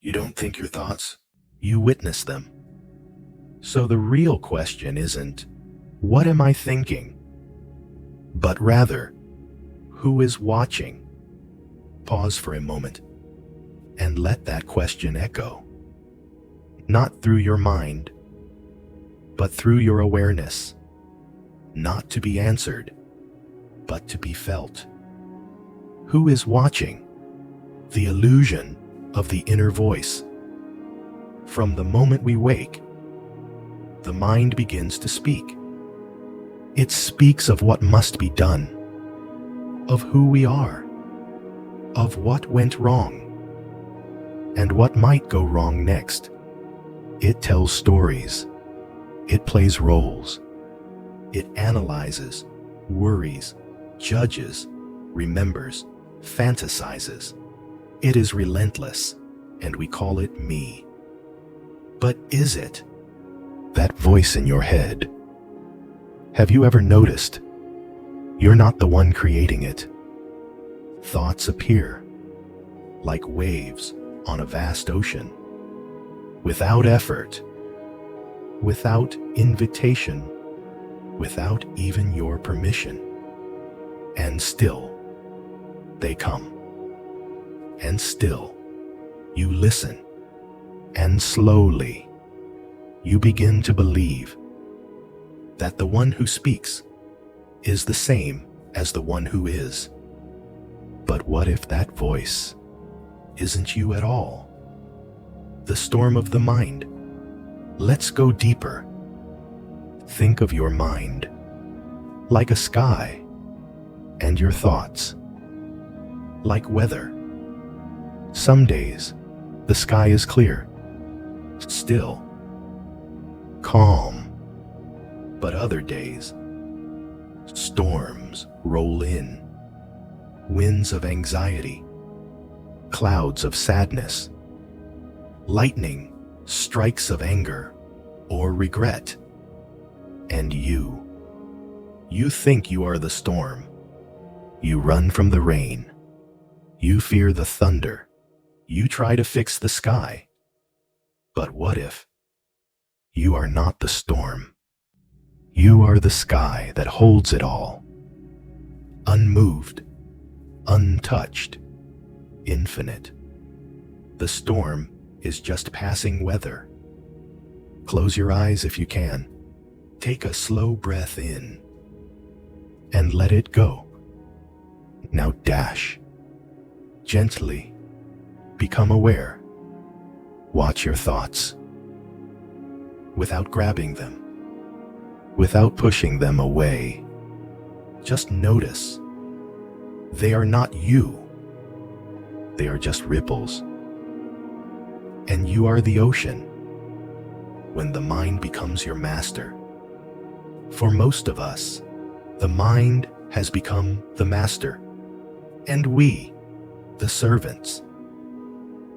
You don't think your thoughts, you witness them. So the real question isn't, what am I thinking? But rather, who is watching? Pause for a moment and let that question echo. Not through your mind, but through your awareness. Not to be answered, but to be felt. Who is watching? The illusion of the inner voice. From the moment we wake, the mind begins to speak. It speaks of what must be done, of who we are, of what went wrong, and what might go wrong next. It tells stories. It plays roles. It analyzes, worries, judges, remembers, fantasizes. It is relentless, and we call it me. But is it? That voice in your head. Have you ever noticed? You're not the one creating it. Thoughts appear, like waves on a vast ocean, without effort, without invitation, without even your permission. And still, they come. And still, you listen. And slowly, you begin to believe that the one who speaks is the same as the one who is. But what if that voice isn't you at all? The storm of the mind. Let's go deeper. Think of your mind like a sky, and your thoughts like weather. Some days, the sky is clear, still, calm. But other days, storms roll in, winds of anxiety, clouds of sadness, lightning strikes of anger or regret. And you think you are the storm. You run from the rain. You fear the thunder. You try to fix the sky. But what if you are not the storm? You are the sky that holds it all. Unmoved, untouched, infinite. The storm is just passing weather. Close your eyes if you can. Take a slow breath in and let it go. Now dash. Gently become aware. Watch your thoughts without grabbing them, without pushing them away. Just notice. They are not you. They are just ripples. And you are the ocean when the mind becomes your master. For most of us, the mind has become the master, and we, the servants.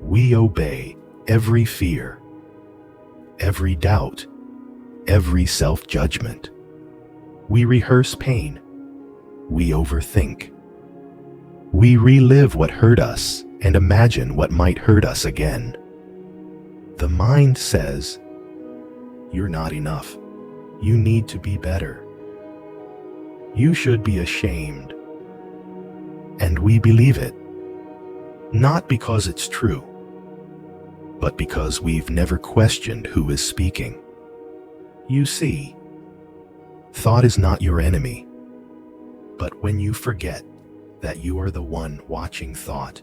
We obey every fear, every doubt, every self-judgment. We rehearse pain. We overthink. We relive what hurt us and imagine what might hurt us again. The mind says, "You're not enough. You need to be better. You should be ashamed." And we believe it, not because it's true, but because we've never questioned who is speaking. You see, thought is not your enemy, but when you forget that you are the one watching thought,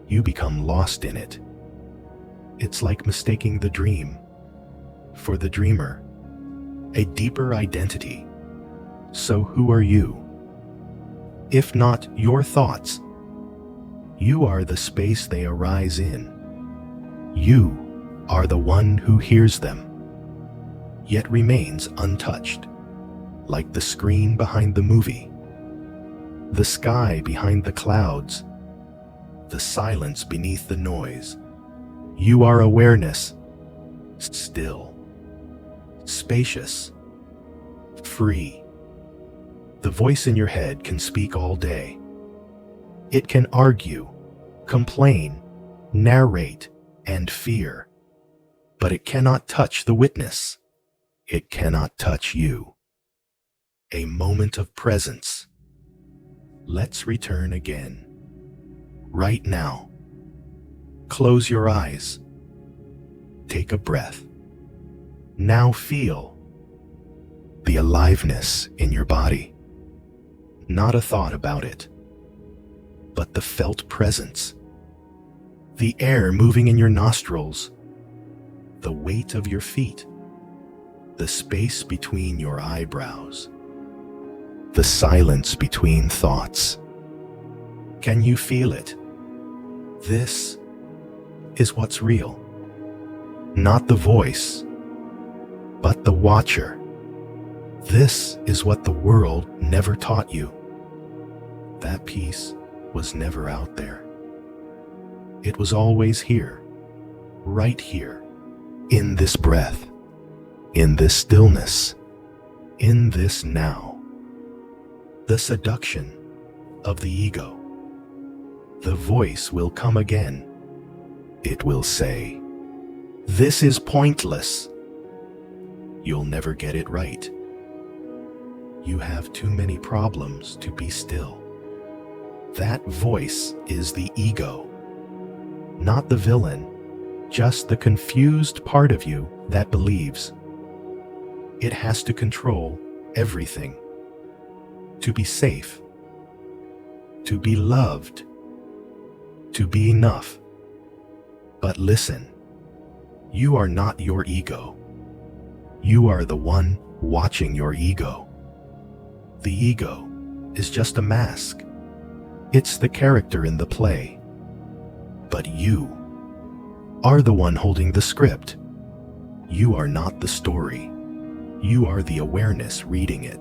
you become lost in it. It's like mistaking the dream for the dreamer, a deeper identity. So who are you? If not your thoughts, you are the space they arise in. You are the one who hears them, yet remains untouched, like the screen behind the movie, the sky behind the clouds, the silence beneath the noise. You are awareness, still, spacious, free. The voice in your head can speak all day. It can argue, complain, narrate, and fear, but it cannot touch the witness. It cannot touch you. A moment of presence. Let's return again. Right now. Close your eyes. Take a breath. Now feel the aliveness in your body. Not a thought about it, but the felt presence. The air moving in your nostrils, the weight of your feet, the space between your eyebrows, the silence between thoughts. Can you feel it? This is what's real. Not the voice, but the watcher. This is what the world never taught you. That peace was never out there. It was always here, right here, in this breath, in this stillness, in this now. The seduction of the ego. The voice will come again. It will say, "This is pointless. You'll never get it right. You have too many problems to be still." That voice is the ego, not the villain, just the confused part of you that believes it has to control everything, to be safe, to be loved, to be enough. But listen, you are not your ego. You are the one watching your ego. The ego is just a mask. It's the character in the play. But you are the one holding the script. You are not the story. You are the awareness reading it.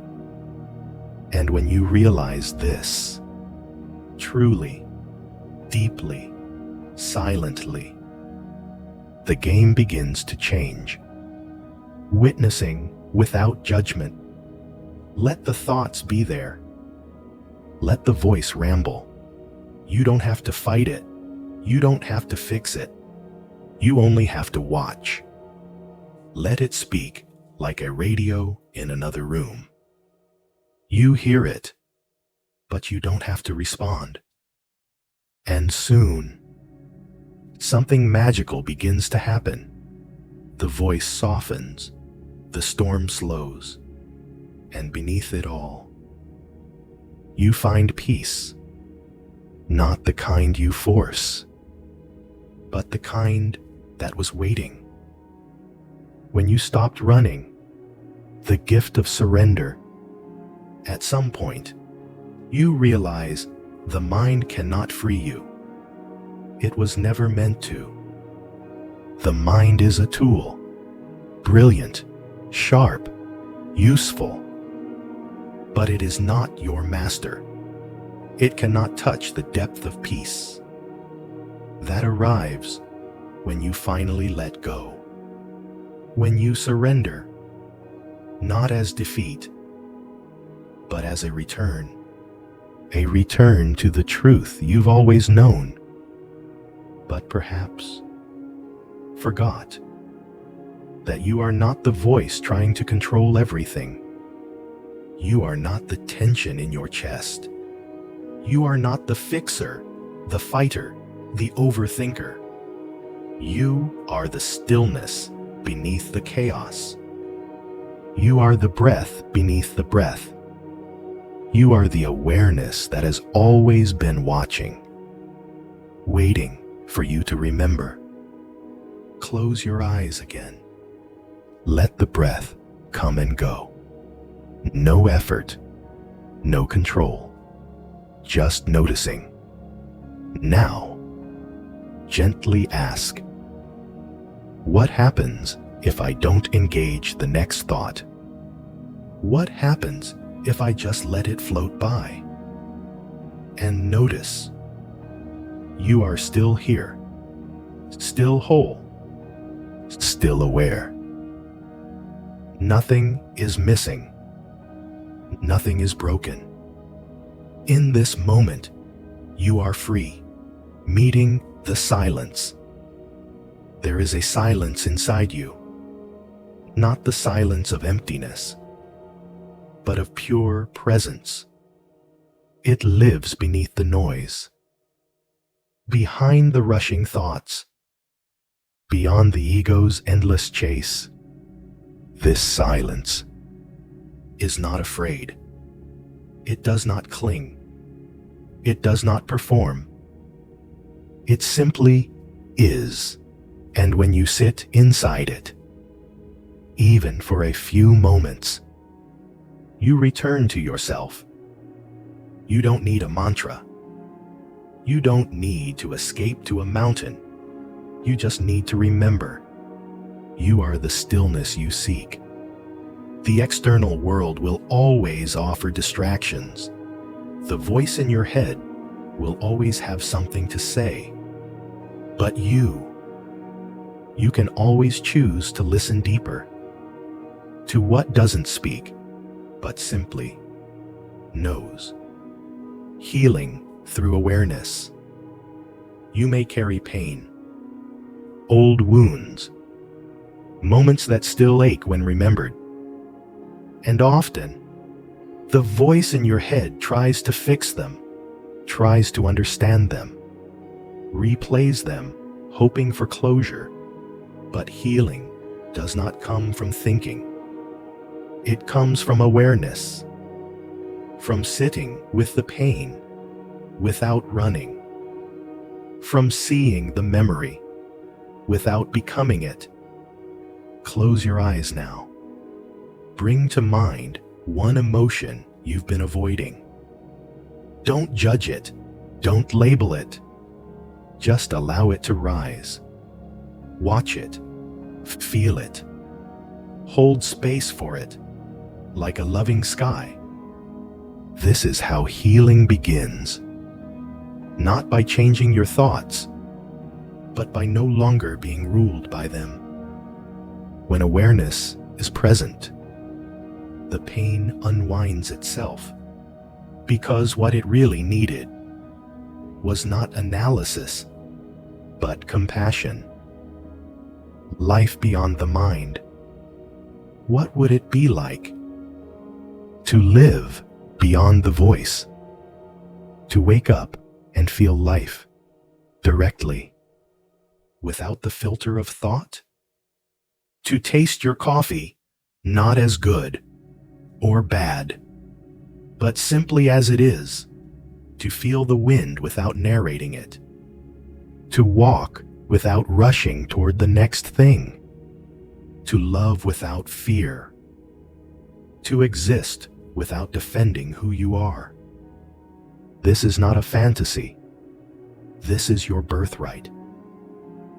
And when you realize this, truly, deeply, silently, the game begins to change. Witnessing without judgment. Let the thoughts be there. Let the voice ramble. You don't have to fight it. You don't have to fix it. You only have to watch. Let it speak like a radio in another room. You hear it, but you don't have to respond. And soon, something magical begins to happen. The voice softens, the storm slows, and beneath it all, you find peace. Not the kind you force, but the kind that was waiting. When you stopped running, the gift of surrender, at some point, you realize the mind cannot free you. It was never meant to. The mind is a tool, brilliant, sharp, useful, but it is not your master. It cannot touch the depth of peace. That arrives when you finally let go. When you surrender, not as defeat, but as a return to the truth you've always known, but perhaps forgot, that you are not the voice trying to control everything. You are not the tension in your chest. You are not the fixer, the fighter, the overthinker. You are the stillness beneath the chaos. You are the breath beneath the breath. You are the awareness that has always been watching, waiting for you to remember. Close your eyes again. Let the breath come and go. No effort, no control, just noticing. Now, gently ask, what happens if I don't engage the next thought? What happens if I just let it float by? And notice, you are still here, still whole, still aware. Nothing is missing. Nothing is broken. In this moment, you are free, meeting the silence. There is a silence inside you, not the silence of emptiness, but of pure presence. It lives beneath the noise, behind the rushing thoughts, beyond the ego's endless chase. This silence is not afraid. It does not cling. It does not perform. It simply is. And when you sit inside it, even for a few moments, you return to yourself. You don't need a mantra. You don't need to escape to a mountain. You just need to remember. You are the stillness you seek. The external world will always offer distractions. The voice in your head will always have something to say. But you can always choose to listen deeper to what doesn't speak, but simply knows. Healing through awareness. You may carry pain, old wounds, moments that still ache when remembered. And often, the voice in your head tries to fix them, tries to understand them, replays them, hoping for closure. But healing does not come from thinking. It comes from awareness, from sitting with the pain without running, from seeing the memory without becoming it. Close your eyes now. Bring to mind one emotion you've been avoiding. Don't judge it. Don't label it. Just allow it to rise. Watch it. Feel it. Hold space for it, like a loving sky. This is how healing begins. Not by changing your thoughts, but by no longer being ruled by them. When awareness is present, the pain unwinds itself, because what it really needed was not analysis, but compassion. Life beyond the mind. What would it be like to live beyond the voice? To wake up and feel life directly, without the filter of thought? To taste your coffee not as good or bad, but simply as it is. To feel the wind without narrating it. To walk without rushing toward the next thing. To love without fear. To exist without defending who you are. This is not a fantasy. This is your birthright.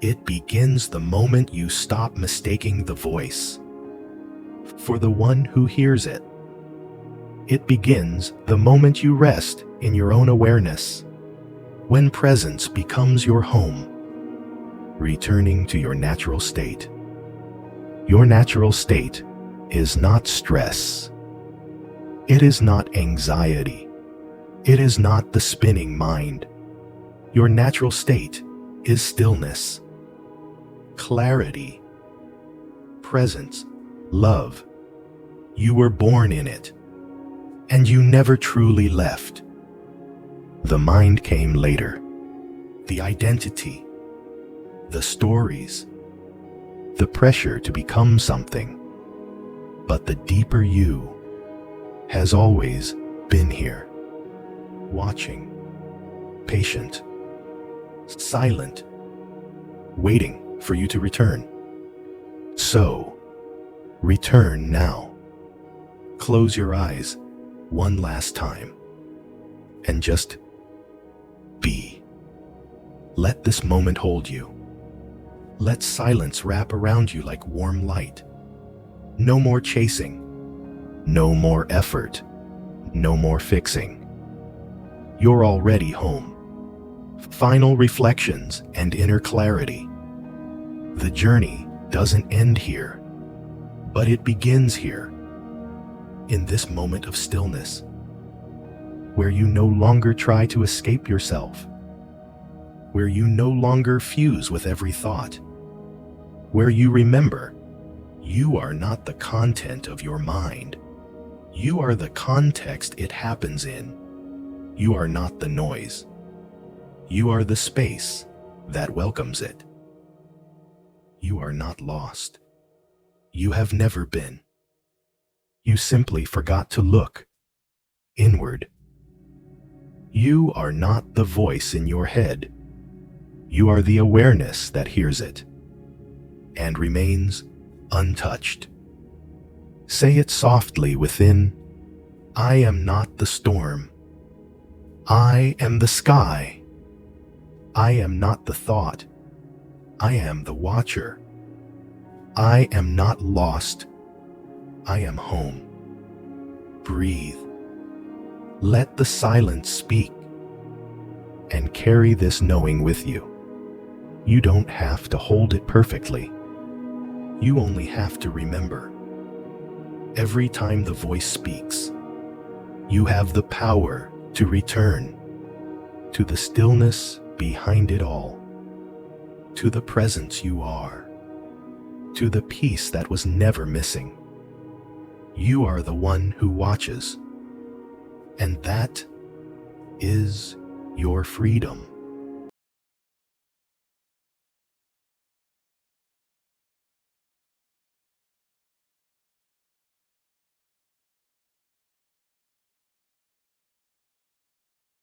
It begins the moment you stop mistaking the voice for the one who hears it. It begins the moment you rest in your own awareness, when presence becomes your home, returning to your natural state. Your natural state is not stress. It is not anxiety. It is not the spinning mind. Your natural state is stillness, clarity, presence, love. You were born in it, and you never truly left. The mind came later. The identity, the stories, the pressure to become something. But the deeper you has always been here, watching, patient, silent, waiting for you to return. So, return now. Close your eyes one last time and just be. Let this moment hold you. Let silence wrap around you like warm light. No more chasing. No more effort. No more fixing. You're already home. Final reflections and inner clarity. The journey doesn't end here, but it begins here, in this moment of stillness, where you no longer try to escape yourself, where you no longer fuse with every thought, where you remember you are not the content of your mind. You are the context it happens in. You are not the noise. You are the space that welcomes it. You are not lost. You have never been. You simply forgot to look inward. You are not the voice in your head. You are the awareness that hears it and remains untouched. Say it softly within. I am not the storm. I am the sky. I am not the thought. I am the watcher. I am not lost. I am home. Breathe. Let the silence speak, and carry this knowing with you. You don't have to hold it perfectly. You only have to remember. Every time the voice speaks, you have the power to return to the stillness behind it all, to the presence you are, to the peace that was never missing. You are the one who watches, and that is your freedom.